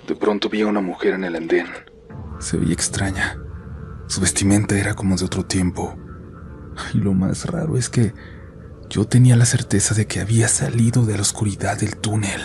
De pronto vi a una mujer en el andén. Se veía extraña. Su vestimenta era como de otro tiempo. Y lo más raro es que yo tenía la certeza de que había salido de la oscuridad del túnel.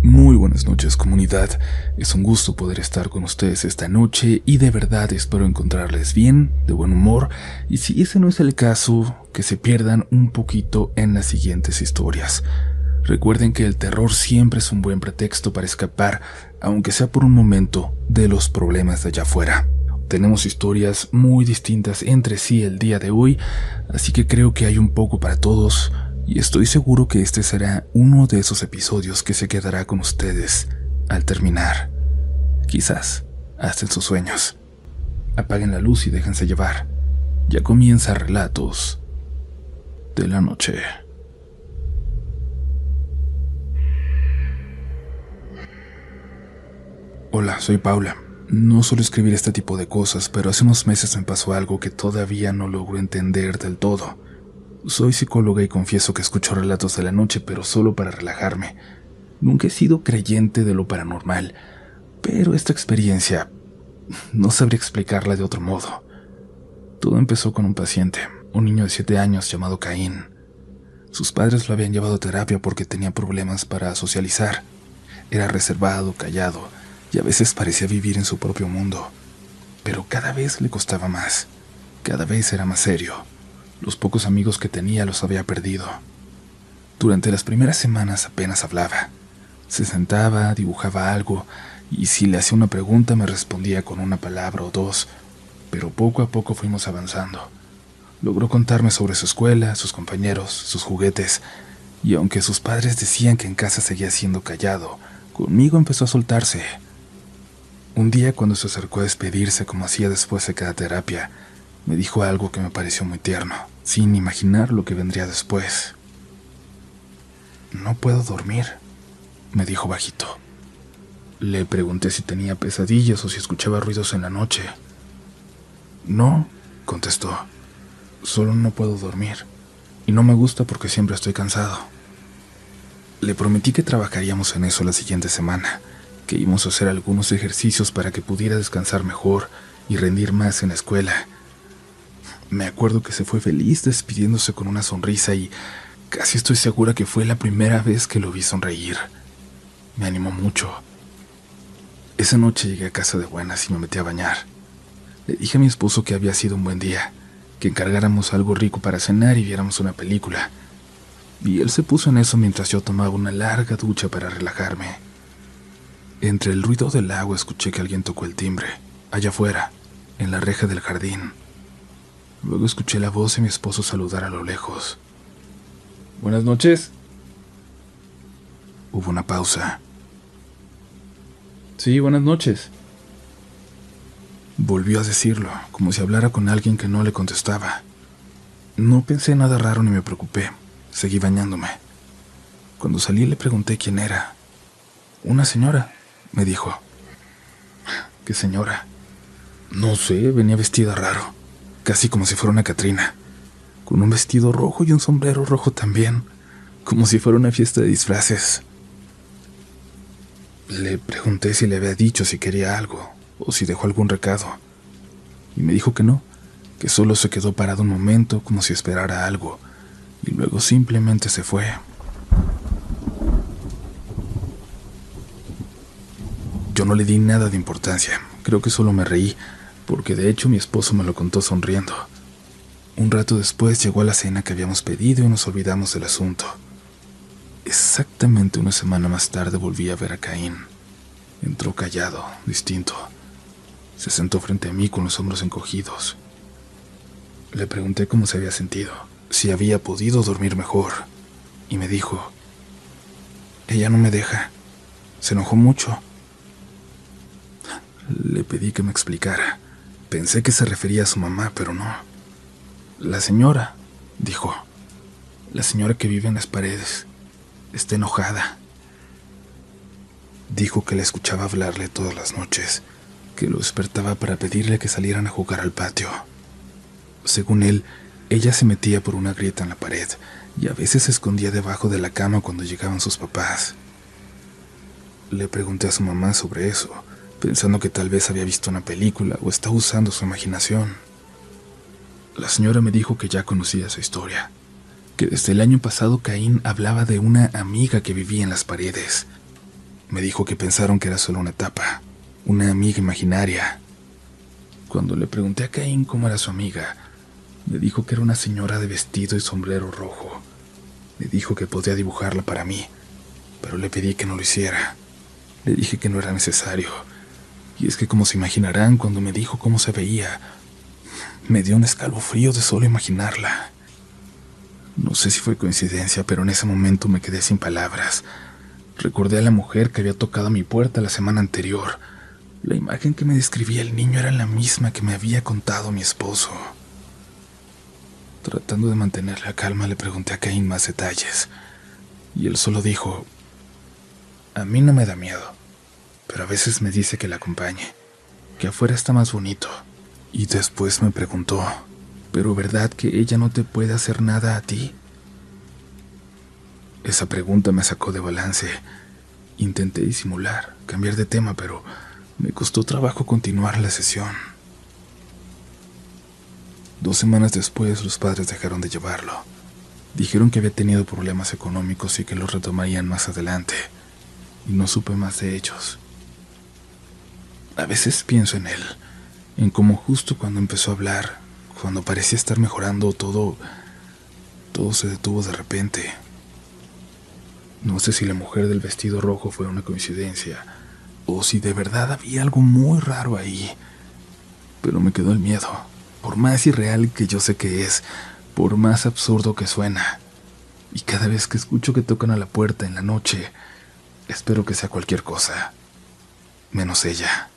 Muy buenas noches, comunidad. Es un gusto poder estar con ustedes esta noche y de verdad espero encontrarles bien, de buen humor, y si ese no es el caso, que se pierdan un poquito en las siguientes historias. Recuerden que el terror siempre es un buen pretexto para escapar, aunque sea por un momento, de los problemas de allá afuera. Tenemos historias muy distintas entre sí el día de hoy, así que creo que hay un poco para todos. Y estoy seguro que este será uno de esos episodios que se quedará con ustedes al terminar. Quizás hasta en sus sueños. Apaguen la luz y déjense llevar. Ya comienza Relatos de la Noche. Hola, soy Paula. No suelo escribir este tipo de cosas, pero hace unos meses me pasó algo que todavía no logro entender del todo. Soy psicóloga y confieso que escucho relatos de la noche, pero solo para relajarme. Nunca he sido creyente de lo paranormal, pero esta experiencia no sabría explicarla de otro modo. Todo empezó con un paciente, un niño de 7 años llamado Caín. Sus padres lo habían llevado a terapia porque tenía problemas para socializar. Era reservado, callado, y a veces parecía vivir en su propio mundo. Pero cada vez le costaba más, cada vez era más serio. Los pocos amigos que tenía los había perdido. Durante las primeras semanas apenas hablaba. Se sentaba, dibujaba algo, y si le hacía una pregunta me respondía con una palabra o dos, pero poco a poco fuimos avanzando. Logró contarme sobre su escuela, sus compañeros, sus juguetes, y aunque sus padres decían que en casa seguía siendo callado, conmigo empezó a soltarse. Un día, cuando se acercó a despedirse como hacía después de cada terapia, me dijo algo que me pareció muy tierno, sin imaginar lo que vendría después. «No puedo dormir», me dijo bajito. Le pregunté si tenía pesadillas o si escuchaba ruidos en la noche. «No», contestó, «solo no puedo dormir, y no me gusta porque siempre estoy cansado». Le prometí que trabajaríamos en eso la siguiente semana, que íbamos a hacer algunos ejercicios para que pudiera descansar mejor y rendir más en la escuela. Me acuerdo que se fue feliz despidiéndose con una sonrisa y casi estoy segura que fue la primera vez que lo vi sonreír. Me animó mucho. Esa noche llegué a casa de buenas y me metí a bañar. Le dije a mi esposo que había sido un buen día, que encargáramos algo rico para cenar y viéramos una película. Y él se puso en eso mientras yo tomaba una larga ducha para relajarme. Entre el ruido del agua escuché que alguien tocó el timbre, allá afuera, en la reja del jardín. Luego escuché la voz de mi esposo saludar a lo lejos. «Buenas noches». Hubo una pausa. «Sí, buenas noches». Volvió a decirlo, como si hablara con alguien que no le contestaba. No pensé nada raro ni me preocupé. Seguí bañándome. Cuando salí le pregunté quién era. «Una señora», me dijo. «¿Qué señora?» «No sé, venía vestida raro, casi como si fuera una Catrina, con un vestido rojo y un sombrero rojo también, como si fuera una fiesta de disfraces». Le pregunté si le había dicho si quería algo, o si dejó algún recado, y me dijo que no, que solo se quedó parado un momento como si esperara algo, y luego simplemente se fue. Yo no le di nada de importancia, creo que solo me reí, porque de hecho mi esposo me lo contó sonriendo. Un rato después llegó a la cena que habíamos pedido y nos olvidamos del asunto. Exactamente una semana más tarde volví a ver a Caín. Entró callado, distinto. Se sentó frente a mí con los hombros encogidos. Le pregunté cómo se había sentido, si había podido dormir mejor, y me dijo: «Ella no me deja, se enojó mucho». Le pedí que me explicara. Pensé que se refería a su mamá, pero no. «La señora», dijo, «la señora que vive en las paredes, está enojada». Dijo que la escuchaba hablarle todas las noches, que lo despertaba para pedirle que salieran a jugar al patio. Según él, ella se metía por una grieta en la pared y a veces se escondía debajo de la cama cuando llegaban sus papás. Le pregunté a su mamá sobre eso, pensando que tal vez había visto una película o estaba usando su imaginación. La señora me dijo que ya conocía esa historia, que desde el año pasado Caín hablaba de una amiga que vivía en las paredes. Me dijo que pensaron que era solo una etapa, una amiga imaginaria. Cuando le pregunté a Caín cómo era su amiga, me dijo que era una señora de vestido y sombrero rojo. Me dijo que podía dibujarla para mí, pero le pedí que no lo hiciera. Le dije que no era necesario. Y es que, como se imaginarán, cuando me dijo cómo se veía, me dio un escalofrío de solo imaginarla. No sé si fue coincidencia, pero en ese momento me quedé sin palabras. Recordé a la mujer que había tocado a mi puerta la semana anterior. La imagen que me describía el niño era la misma que me había contado mi esposo. Tratando de mantener la calma, le pregunté a Caín más detalles, y él solo dijo: a mí no me da miedo, pero a veces me dice que la acompañe, que afuera está más bonito. Y después me preguntó: ¿pero verdad que ella no te puede hacer nada a ti? Esa pregunta me sacó de balance. Intenté disimular, cambiar de tema, pero me costó trabajo continuar la sesión. 2 semanas después, los padres dejaron de llevarlo. Dijeron que había tenido problemas económicos y que los retomarían más adelante, y no supe más de ellos. A veces pienso en él, en cómo justo cuando empezó a hablar, cuando parecía estar mejorando, todo se detuvo de repente. No sé si la mujer del vestido rojo fue una coincidencia, o si de verdad había algo muy raro ahí, pero me quedó el miedo. Por más irreal que yo sé que es, por más absurdo que suena. Y cada vez que escucho que tocan a la puerta en la noche, espero que sea cualquier cosa, menos ella.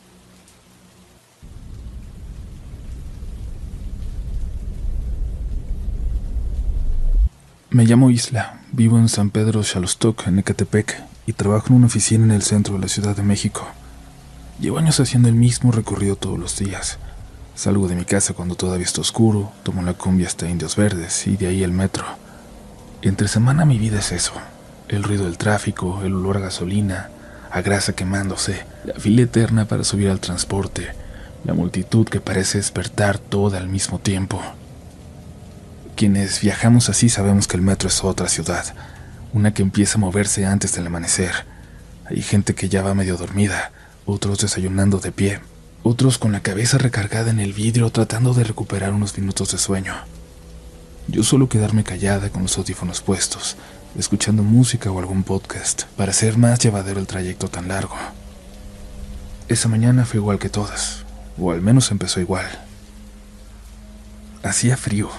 Me llamo Isla, vivo en San Pedro Xalostok, en Ecatepec, y trabajo en una oficina en el centro de la Ciudad de México. Llevo años haciendo el mismo recorrido todos los días. Salgo de mi casa cuando todavía está oscuro, tomo la combi hasta Indios Verdes y de ahí el metro. Entre semana mi vida es eso: el ruido del tráfico, el olor a gasolina, a grasa quemándose, la fila eterna para subir al transporte, la multitud que parece despertar toda al mismo tiempo. Quienes viajamos así sabemos que el metro es otra ciudad, una que empieza a moverse antes del amanecer. Hay gente que ya va medio dormida, otros desayunando de pie, otros con la cabeza recargada en el vidrio tratando de recuperar unos minutos de sueño. Yo suelo quedarme callada con los audífonos puestos, escuchando música o algún podcast, para hacer más llevadero el trayecto tan largo. Esa mañana fue igual que todas, o al menos empezó igual. Hacía frío,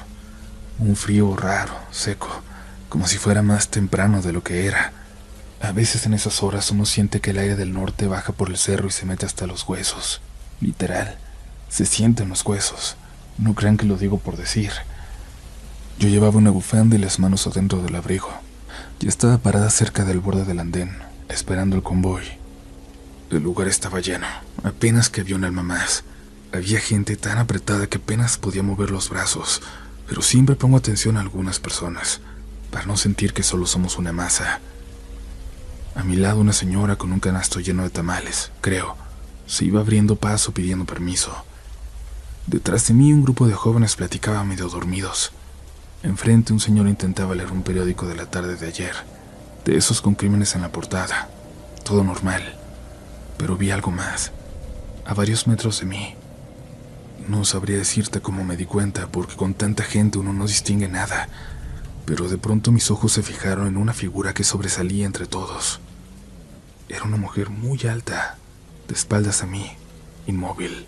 un frío raro, seco, como si fuera más temprano de lo que era. A veces en esas horas uno siente que el aire del norte baja por el cerro y se mete hasta los huesos. Literal, se sienten los huesos. No crean que lo digo por decir. Yo llevaba una bufanda y las manos adentro del abrigo. Ya estaba parada cerca del borde del andén, esperando el convoy. El lugar estaba lleno, apenas que había un alma más. Había gente tan apretada que apenas podía mover los brazos, pero siempre pongo atención a algunas personas, para no sentir que solo somos una masa. A mi lado una señora con un canasto lleno de tamales, creo. Se iba abriendo paso pidiendo permiso. Detrás de mí un grupo de jóvenes platicaba medio dormidos. Enfrente un señor intentaba leer un periódico de la tarde de ayer, de esos con crímenes en la portada. Todo normal, pero vi algo más, a varios metros de mí. No sabría decirte cómo me di cuenta, porque con tanta gente uno no distingue nada, pero de pronto mis ojos se fijaron en una figura que sobresalía entre todos. Era una mujer muy alta, de espaldas a mí, inmóvil.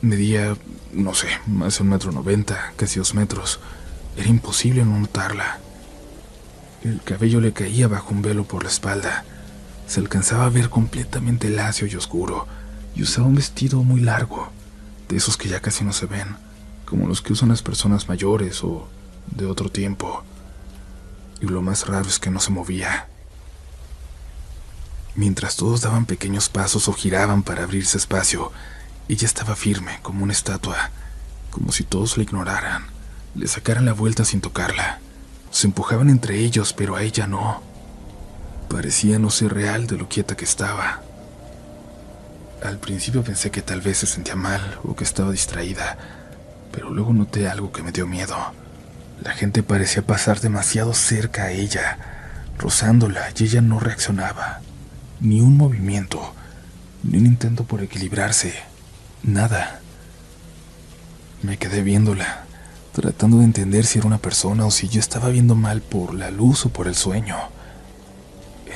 Medía, no sé, más de 1,90 m, casi 2 metros. Era imposible no notarla. El cabello le caía bajo un velo por la espalda. Se alcanzaba a ver completamente lacio y oscuro, y usaba un vestido muy largo, de esos que ya casi no se ven, como los que usan las personas mayores o de otro tiempo. Y lo más raro es que no se movía. Mientras todos daban pequeños pasos o giraban para abrirse espacio, ella estaba firme como una estatua, como si todos la ignoraran, le sacaran la vuelta sin tocarla. Se empujaban entre ellos, pero a ella no. Parecía no ser real de lo quieta que estaba. Al principio pensé que tal vez se sentía mal o que estaba distraída, pero luego noté algo que me dio miedo. La gente parecía pasar demasiado cerca a ella, rozándola, y ella no reaccionaba. Ni un movimiento, ni un intento por equilibrarse, nada. Me quedé viéndola, tratando de entender si era una persona o si yo estaba viendo mal por la luz o por el sueño.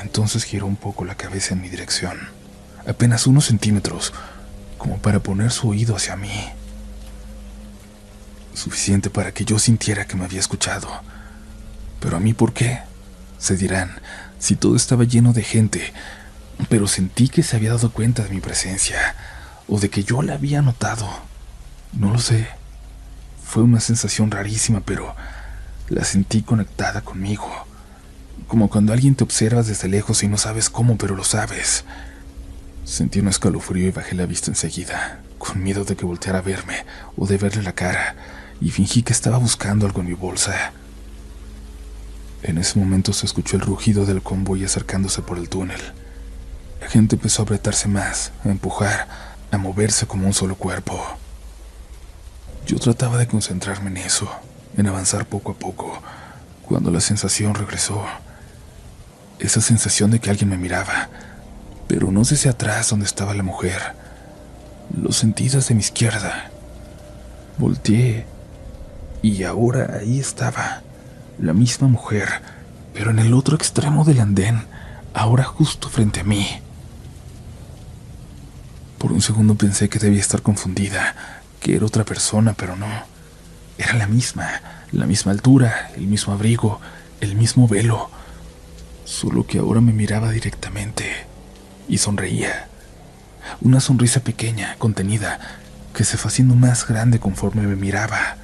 Entonces giró un poco la cabeza en mi dirección, apenas unos centímetros, como para poner su oído hacia mí. Suficiente para que yo sintiera que me había escuchado. Pero a mí, ¿por qué? Se dirán, si todo estaba lleno de gente, pero sentí que se había dado cuenta de mi presencia, o de que yo la había notado. No lo sé. Fue una sensación rarísima, pero la sentí conectada conmigo. Como cuando alguien te observa desde lejos y no sabes cómo, pero lo sabes. Sentí un escalofrío y bajé la vista enseguida, con miedo de que volteara a verme o de verle la cara, y fingí que estaba buscando algo en mi bolsa. En ese momento se escuchó el rugido del convoy acercándose por el túnel. La gente empezó a apretarse más, a empujar, a moverse como un solo cuerpo. Yo trataba de concentrarme en eso, en avanzar poco a poco, cuando la sensación regresó. Esa sensación de que alguien me miraba, pero no desde atrás donde estaba la mujer. Lo sentí desde mi izquierda. Volteé, y ahora ahí estaba, la misma mujer, pero en el otro extremo del andén, ahora justo frente a mí. Por un segundo pensé que debía estar confundida, que era otra persona, pero no. Era la misma altura, el mismo abrigo, el mismo velo, solo que ahora me miraba directamente y sonreía. Una sonrisa pequeña, contenida, que se fue haciendo más grande conforme me miraba.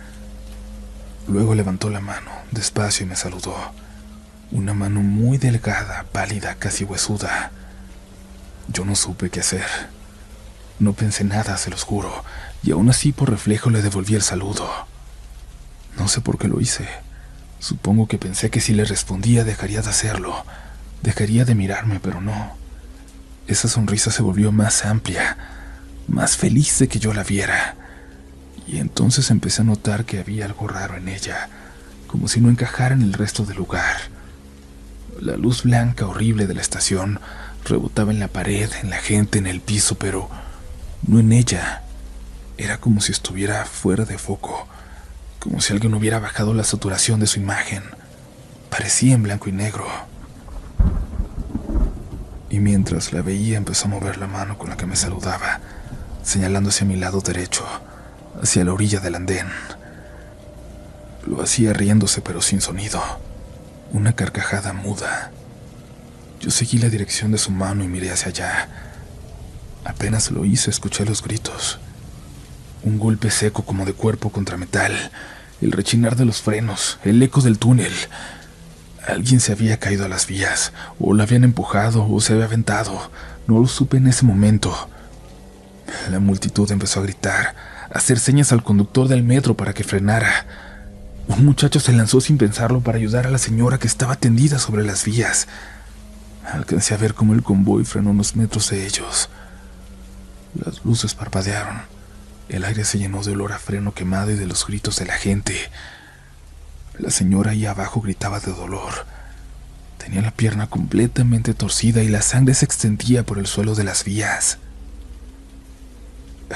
Luego levantó la mano, despacio, y me saludó. Una mano muy delgada, pálida, casi huesuda. Yo no supe qué hacer. No pensé nada, se los juro, y aún así por reflejo le devolví el saludo. No sé por qué lo hice. Supongo que pensé que si le respondía dejaría de hacerlo, dejaría de mirarme, pero no. Esa sonrisa se volvió más amplia, más feliz de que yo la viera, y entonces empecé a notar que había algo raro en ella, como si no encajara en el resto del lugar. La luz blanca horrible de la estación rebotaba en la pared, en la gente, en el piso, pero no en ella. Era como si estuviera fuera de foco, como si alguien hubiera bajado la saturación de su imagen. Parecía en blanco y negro. Y mientras la veía empezó a mover la mano con la que me saludaba, señalando hacia mi lado derecho, hacia la orilla del andén. Lo hacía riéndose pero sin sonido, una carcajada muda. Yo seguí la dirección de su mano y miré hacia allá. Apenas lo hice, escuché los gritos. Un golpe seco como de cuerpo contra metal, el rechinar de los frenos, el eco del túnel. Alguien se había caído a las vías, o la habían empujado, o se había aventado. No lo supe en ese momento. La multitud empezó a gritar, a hacer señas al conductor del metro para que frenara. Un muchacho se lanzó sin pensarlo para ayudar a la señora que estaba tendida sobre las vías. Alcancé a ver cómo el convoy frenó unos metros de ellos. Las luces parpadearon. El aire se llenó de olor a freno quemado y de los gritos de la gente. La señora ahí abajo gritaba de dolor. Tenía la pierna completamente torcida y la sangre se extendía por el suelo de las vías.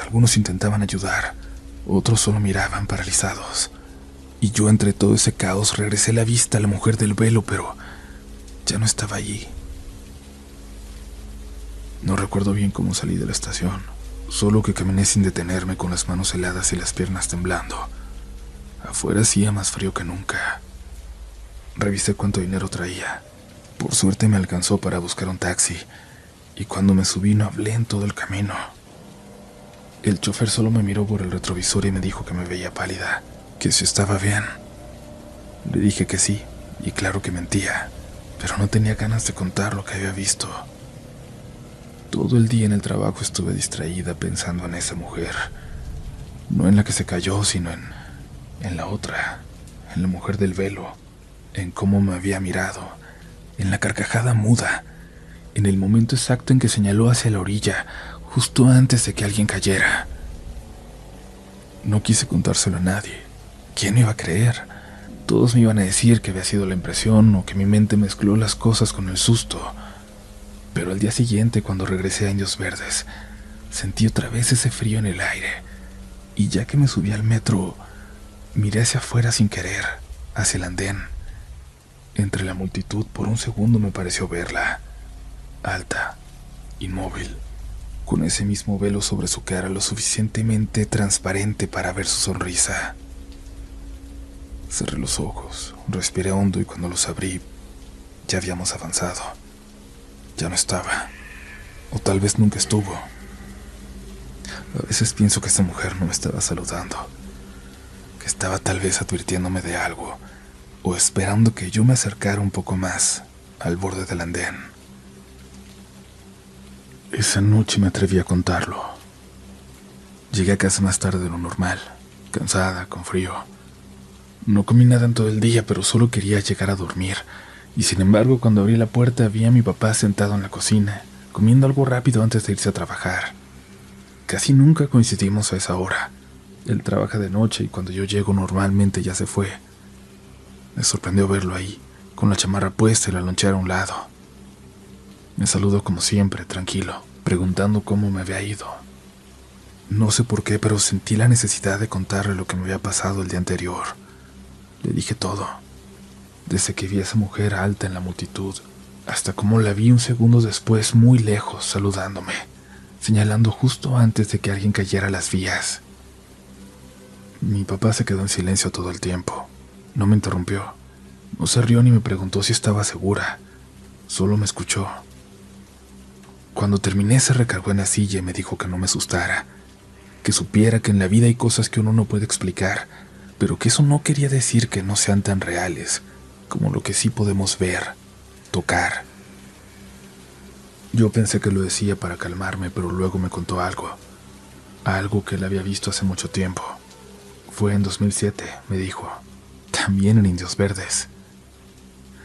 Algunos intentaban ayudar, otros solo miraban paralizados. Y yo entre todo ese caos regresé la vista a la mujer del velo, pero ya no estaba allí. No recuerdo bien cómo salí de la estación, solo que caminé sin detenerme con las manos heladas y las piernas temblando. Afuera hacía más frío que nunca. Revisé cuánto dinero traía. Por suerte me alcanzó para buscar un taxi, y cuando me subí no hablé en todo el camino. El chofer solo me miró por el retrovisor y me dijo que me veía pálida, que si estaba bien. Le dije que sí, y claro que mentía, pero no tenía ganas de contar lo que había visto. Todo el día en el trabajo estuve distraída pensando en esa mujer. No en la que se cayó, sino en la otra, en la mujer del velo, en cómo me había mirado, en la carcajada muda, en el momento exacto en que señaló hacia la orilla, justo antes de que alguien cayera. No quise contárselo a nadie. ¿Quién me iba a creer? Todos me iban a decir que había sido la impresión o que mi mente mezcló las cosas con el susto. Pero al día siguiente, cuando regresé a Indios Verdes, sentí otra vez ese frío en el aire. Y ya que me subí al metro, miré hacia afuera sin querer, hacia el andén. Entre la multitud, por un segundo me pareció verla, alta, inmóvil, con ese mismo velo sobre su cara lo suficientemente transparente para ver su sonrisa. Cerré los ojos, respiré hondo y cuando los abrí, ya habíamos avanzado. Ya no estaba, o tal vez nunca estuvo. A veces pienso que esta mujer no me estaba saludando, que estaba tal vez advirtiéndome de algo, o esperando que yo me acercara un poco más al borde del andén. Esa noche me atreví a contarlo. Llegué a casa más tarde de lo normal, cansada, con frío. No comí nada en todo el día, pero solo quería llegar a dormir. Y sin embargo, cuando abrí la puerta vi a mi papá sentado en la cocina, comiendo algo rápido antes de irse a trabajar. Casi nunca coincidimos a esa hora. Él trabaja de noche y cuando yo llego normalmente ya se fue. Me sorprendió verlo ahí, con la chamarra puesta y la lonchera a un lado. Me saludó como siempre, tranquilo, preguntando cómo me había ido. No sé por qué, pero sentí la necesidad de contarle lo que me había pasado el día anterior. Le dije todo, desde que vi a esa mujer alta en la multitud, hasta cómo la vi un segundo después muy lejos saludándome, señalando justo antes de que alguien cayera a las vías. Mi papá se quedó en silencio todo el tiempo. No me interrumpió, no se rió ni me preguntó si estaba segura, solo me escuchó. Cuando terminé se recargó en la silla y me dijo que no me asustara, que supiera que en la vida hay cosas que uno no puede explicar, pero que eso no quería decir que no sean tan reales como lo que sí podemos ver, tocar. Yo pensé que lo decía para calmarme, pero luego me contó algo que él había visto hace mucho tiempo. Fue en 2007, me dijo, también en Indios Verdes.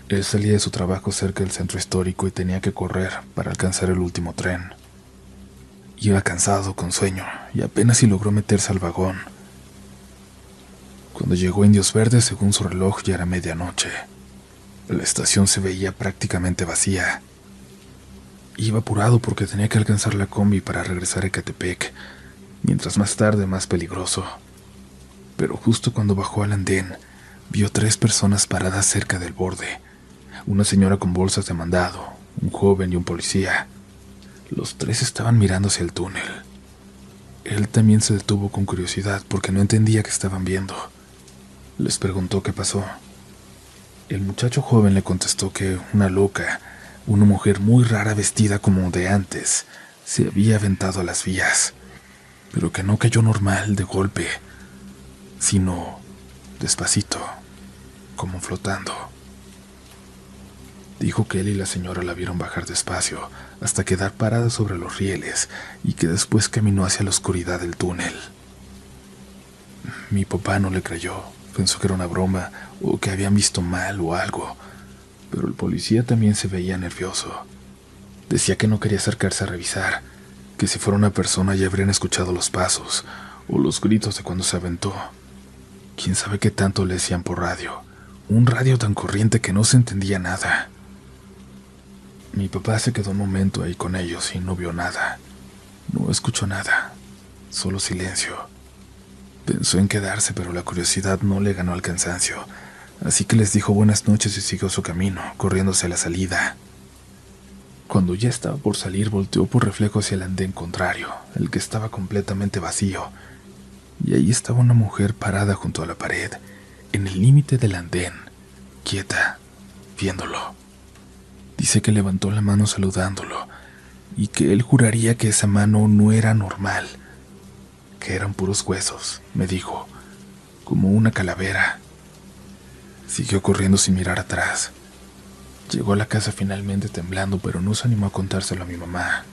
Él salía de su trabajo cerca del centro histórico y tenía que correr para alcanzar el último tren. Iba cansado, con sueño, y apenas si logró meterse al vagón. Cuando llegó a Indios Verdes, según su reloj, ya era medianoche. La estación se veía prácticamente vacía. Iba apurado porque tenía que alcanzar la combi para regresar a Ecatepec, mientras más tarde más peligroso. Pero justo cuando bajó al andén, vio 3 personas paradas cerca del borde. Una señora con bolsas de mandado, un joven y un policía. Los 3 estaban mirando hacia el túnel. Él también se detuvo con curiosidad porque no entendía qué estaban viendo. Les preguntó qué pasó. El muchacho joven le contestó que una loca, una mujer muy rara vestida como de antes, se había aventado a las vías, pero que no cayó normal de golpe, sino despacito, como flotando. Dijo que él y la señora la vieron bajar despacio hasta quedar parada sobre los rieles y que después caminó hacia la oscuridad del túnel. Mi papá no le creyó, pensó que era una broma o que habían visto mal o algo, pero el policía también se veía nervioso. Decía que no quería acercarse a revisar, que si fuera una persona ya habrían escuchado los pasos o los gritos de cuando se aventó. Quién sabe qué tanto le decían por radio, un radio tan corriente que no se entendía nada. Mi papá se quedó un momento ahí con ellos y no vio nada, no escuchó nada, solo silencio. Pensó en quedarse, pero la curiosidad no le ganó al cansancio, así que les dijo buenas noches y siguió su camino, corriéndose a la salida. Cuando ya estaba por salir, volteó por reflejo hacia el andén contrario, el que estaba completamente vacío, y ahí estaba una mujer parada junto a la pared, en el límite del andén, quieta, viéndolo. Dice que levantó la mano saludándolo, y que él juraría que esa mano no era normal, que eran puros huesos, me dijo, como una calavera. Siguió corriendo sin mirar atrás. Llegó a la casa finalmente temblando, pero no se animó a contárselo a mi mamá.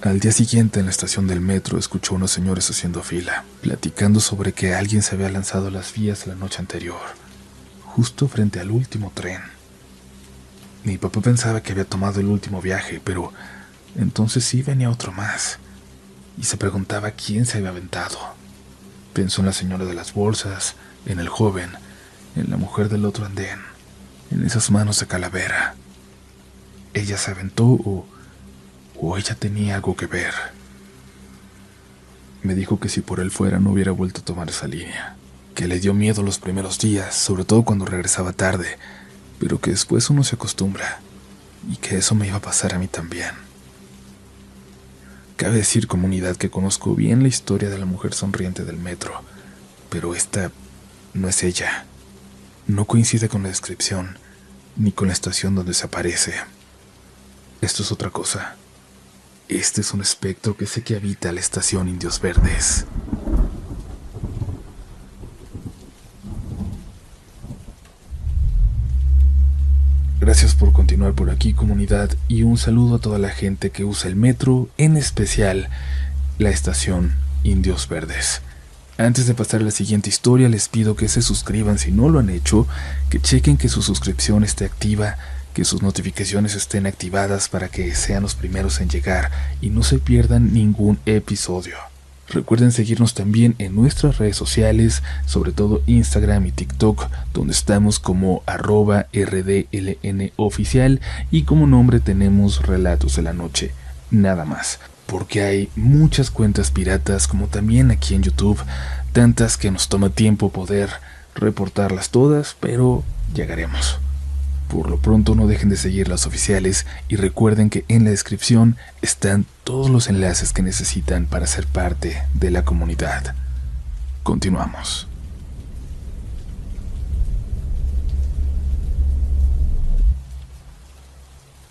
Al día siguiente, en la estación del metro, escuchó a unos señores haciendo fila, platicando sobre que alguien se había lanzado a las vías la noche anterior, justo frente al último tren. Mi papá pensaba que había tomado el último viaje, pero entonces sí venía otro más, y se preguntaba quién se había aventado. Pensó en la señora de las bolsas, en el joven, en la mujer del otro andén, en esas manos de calavera. ¿Ella se aventó o ella tenía algo que ver? Me dijo que si por él fuera no hubiera vuelto a tomar esa línea, que le dio miedo los primeros días, sobre todo cuando regresaba tarde, pero que después uno se acostumbra, y que eso me iba a pasar a mí también. Cabe decir, comunidad, que conozco bien la historia de la mujer sonriente del metro, pero esta no es ella. No coincide con la descripción, ni con la estación donde se aparece. Esto es otra cosa. Este es un espectro que sé que habita la estación Indios Verdes. Gracias por continuar por aquí, comunidad, y un saludo a toda la gente que usa el metro, en especial la estación Indios Verdes. Antes de pasar a la siguiente historia, les pido que se suscriban si no lo han hecho, que chequen que su suscripción esté activa, que sus notificaciones estén activadas para que sean los primeros en llegar y no se pierdan ningún episodio. Recuerden seguirnos también en nuestras redes sociales, sobre todo Instagram y TikTok, donde estamos como @rdlnoficial y como nombre tenemos Relatos de la Noche, nada más. Porque hay muchas cuentas piratas, como también aquí en YouTube, tantas que nos toma tiempo poder reportarlas todas, pero llegaremos. Por lo pronto no dejen de seguir las oficiales y recuerden que en la descripción están todos los enlaces que necesitan para ser parte de la comunidad. Continuamos.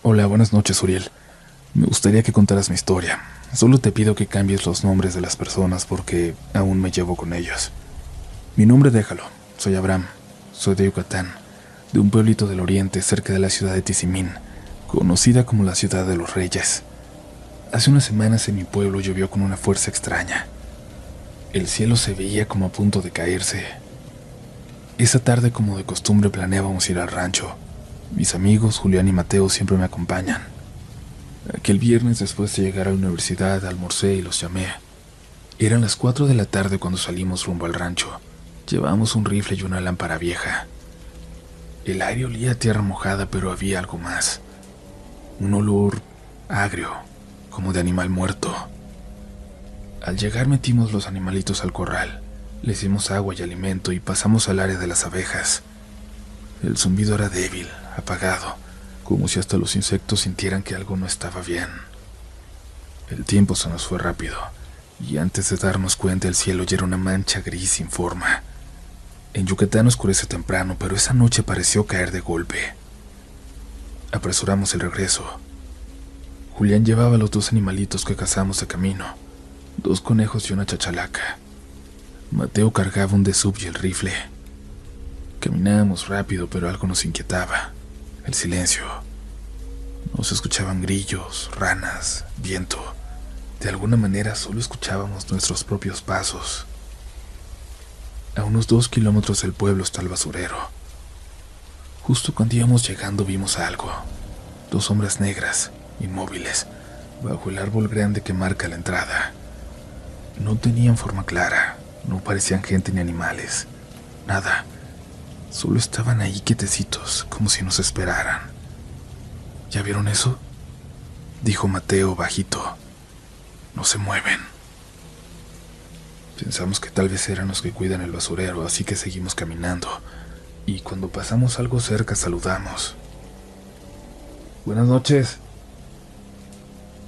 Hola, buenas noches, Uriel. Me gustaría que contaras mi historia. Solo te pido que cambies los nombres de las personas porque aún me llevo con ellos. Mi nombre déjalo. Soy Abraham. Soy de Yucatán, de un pueblito del oriente cerca de la ciudad de Tizimín, conocida como la Ciudad de los Reyes. Hace unas semanas en mi pueblo llovió con una fuerza extraña. El cielo se veía como a punto de caerse. Esa tarde, como de costumbre, planeábamos ir al rancho. Mis amigos Julián y Mateo siempre me acompañan. Aquel viernes, después de llegar a la universidad, almorcé y los llamé. Eran las 4 de la tarde cuando salimos rumbo al rancho. Llevábamos un rifle y una lámpara vieja. El aire olía a tierra mojada, pero había algo más. Un olor agrio, como de animal muerto. Al llegar metimos los animalitos al corral, les dimos agua y alimento y pasamos al área de las abejas. El zumbido era débil, apagado, como si hasta los insectos sintieran que algo no estaba bien. El tiempo se nos fue rápido, y antes de darnos cuenta el cielo ya era una mancha gris sin forma. En Yucatán oscurece temprano, pero esa noche pareció caer de golpe. Apresuramos el regreso. Julián llevaba los 2 animalitos que cazamos de camino, 2 conejos y una chachalaca. Mateo cargaba un desub y el rifle. Caminábamos rápido, pero algo nos inquietaba: el silencio. No se escuchaban grillos, ranas, viento. De alguna manera solo escuchábamos nuestros propios pasos. A unos 2 kilómetros del pueblo está el basurero. Justo cuando íbamos llegando vimos algo: 2 sombras negras, inmóviles, bajo el árbol grande que marca la entrada. No tenían forma clara, no parecían gente ni animales, nada. Solo estaban ahí quietecitos, como si nos esperaran. ¿Ya vieron eso?, dijo Mateo bajito. No se mueven. Pensamos que tal vez eran los que cuidan el basurero, así que seguimos caminando. Y cuando pasamos algo cerca saludamos. Buenas noches.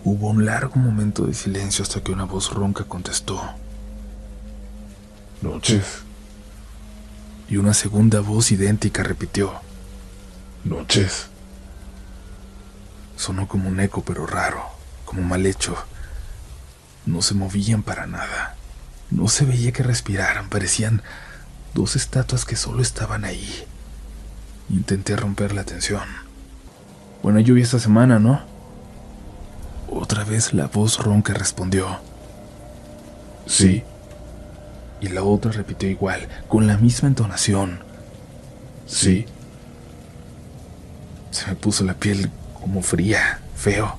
Hubo un largo momento de silencio hasta que una voz ronca contestó: Noches. Y una segunda voz idéntica repitió: Noches. Sonó como un eco, pero raro, como mal hecho. No se movían para nada. No se veía que respiraran, parecían 2 estatuas que solo estaban ahí. Intenté romper la tensión. Buena lluvia esta semana, ¿no? Otra vez la voz ronca respondió: sí. Y la otra repitió igual, con la misma entonación: sí. Se me puso la piel como fría, feo,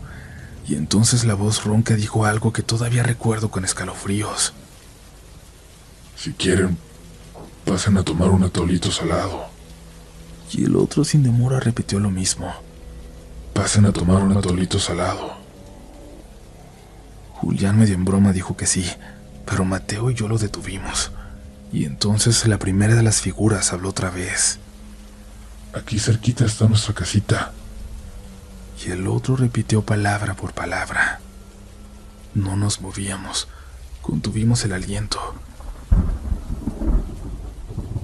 y entonces la voz ronca dijo algo que todavía recuerdo con escalofríos: si quieren, pasen a tomar un atolito salado. Y el otro sin demora repitió lo mismo: pasen a tomar un atolito salado. Julián medio en broma dijo que sí, pero Mateo y yo lo detuvimos. Y entonces la primera de las figuras habló otra vez: aquí cerquita está nuestra casita. Y el otro repitió palabra por palabra. No nos movíamos, contuvimos el aliento.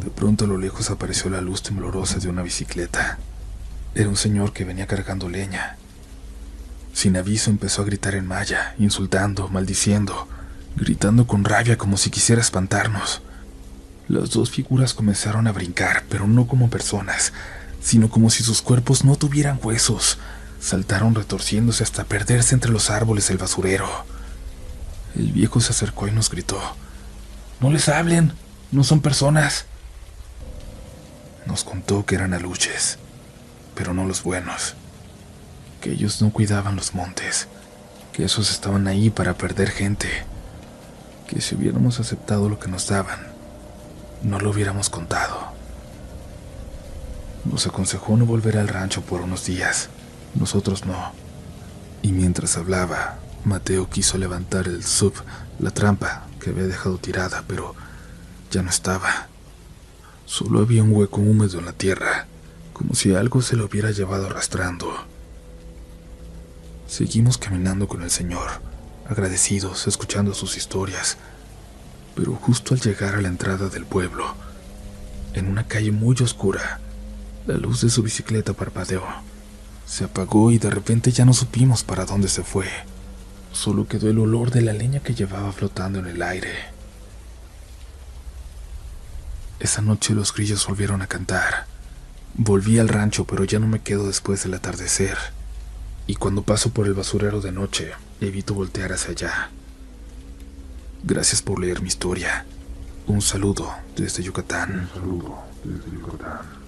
De pronto a lo lejos apareció la luz temblorosa de una bicicleta. Era un señor que venía cargando leña. Sin aviso empezó a gritar en maya, insultando, maldiciendo, gritando con rabia como si quisiera espantarnos. Las dos figuras comenzaron a brincar, pero no como personas, sino como si sus cuerpos no tuvieran huesos. Saltaron retorciéndose hasta perderse entre los árboles del basurero. El viejo se acercó y nos gritó: «¡No les hablen! ¡No son personas!». Nos contó que eran aluches, pero no los buenos, que ellos no cuidaban los montes, que esos estaban ahí para perder gente, que si hubiéramos aceptado lo que nos daban, no lo hubiéramos contado. Nos aconsejó no volver al rancho por unos días, nosotros no. Y mientras hablaba, Mateo quiso levantar el sub, la trampa que había dejado tirada, pero ya no estaba. Solo había un hueco húmedo en la tierra, como si algo se lo hubiera llevado arrastrando. Seguimos caminando con el señor, agradecidos, escuchando sus historias, pero justo al llegar a la entrada del pueblo, en una calle muy oscura, la luz de su bicicleta parpadeó. Se apagó y de repente ya no supimos para dónde se fue. Solo quedó el olor de la leña que llevaba flotando en el aire. Esa noche los grillos volvieron a cantar. Volví al rancho, pero ya no me quedo después del atardecer. Y cuando paso por el basurero de noche, evito voltear hacia allá. Gracias por leer mi historia. Un saludo desde Yucatán. Un saludo desde Yucatán.